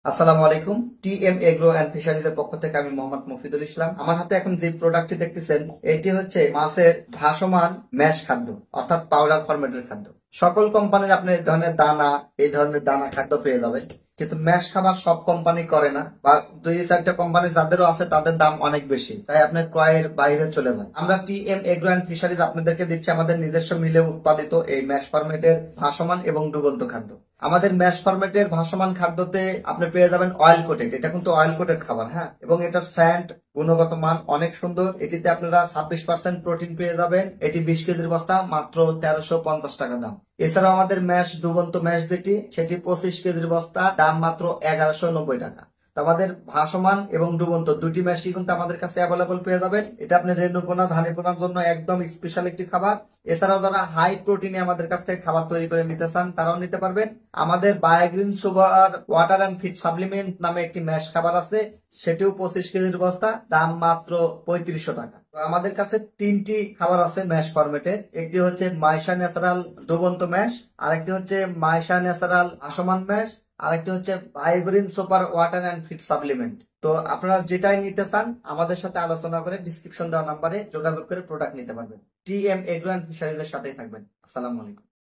আসসালামু আলাইকুম। TM agro and ফিশারিজের পক্ষ থেকে আমি মোহাম্মদ মফিদুল ইসলাম। আমার হাতে এখন যে প্রোডাক্টটি দেখতেছেন এটি হচ্ছে মাছের ভাসমান ম্যাশ খাদ্য, অর্থাৎ পাউডার ফরম্যাটের খাদ্য। সকল কোম্পানির আপনি এই ধরনের দানা খাদ্য পেয়ে যাবেন, কিন্তু ম্যাশ খাবার সব কোম্পানি করে না, বা দুই চারটা কোম্পানি যাদেরও আছে তাদের দাম অনেক বেশি, তাই আপনি ক্রয়ের বাইরে চলে যান। আমরা টিএম এগ্রো অ্যান্ড ফিশারিজ আপনাদেরকে দিচ্ছি আমাদের নিজস্ব মিলে উৎপাদিত এই ম্যাশ ফরম্যাটের ভাসমান এবং ডুবন্ত খাদ্য। আমাদের ম্যাশ ফরম্যাটের ভাসমান খাদ্যতে আপনি পেয়ে যাবেন অয়েল কোটেড, এটা কিন্তু অয়েল কোটেড খাবার, হ্যাঁ, এবং এটার স্যান্ড গুণগত মান অনেক সুন্দর। এটিতে আপনারা 26% প্রোটিন পেয়ে যাবেন। এটি 20 কেজির বস্তা, মাত্র 1350 টাকা দাম। এছাড়াও আমাদের ম্যাশ ডুবন্ত ম্যাশ যেটি, সেটি 25 কেজির বস্তা, দাম মাত্র 1190 টাকা। তো আমাদের ভাসমান এবং ডুবন্ত দুটি ম্যাশই কিন্তু আমাদের কাছে অ্যাভেলেবল পেয়ে যাবেন। এটা আপনি রেণুপোনা ধানিপোনার জন্য একদম স্পেশাল একটি খাবার। এছাড়াও যারা হাই প্রোটিনে আমাদের কাছ থেকে খাবার তৈরি করে নিতে চান তারাও নিতে পারবেন। আমাদের Biogreen sugar water and feed supplement নামে একটি ম্যাশ খাবার আছে, সেটিও 25 কেজির বস্তা, দাম মাত্র 3500 টাকা। তো আমাদের কাছে তিনটি খাবার আছে ম্যাশ ফরম্যাটে। একটি হচ্ছে মাইশা ন্যাচারাল ডুবন্ত ম্যাশ, আরেকটি হচ্ছে মাইশা ন্যাচারাল ভাসমান ম্যাশ, আরেকটি হচ্ছে Biogreen super water and feed supplement. তো আপনারা যেটাই নিতে চান আমাদের সাথে আলোচনা করে ডিসক্রিপশন দেওয়া নাম্বারে যোগাযোগ করে প্রোডাক্ট নিতে পারবেন। টিএম এগ্রো অ্যান্ড ফিশারিজের সাথেই থাকবেন। আসসালামু আলাইকুম।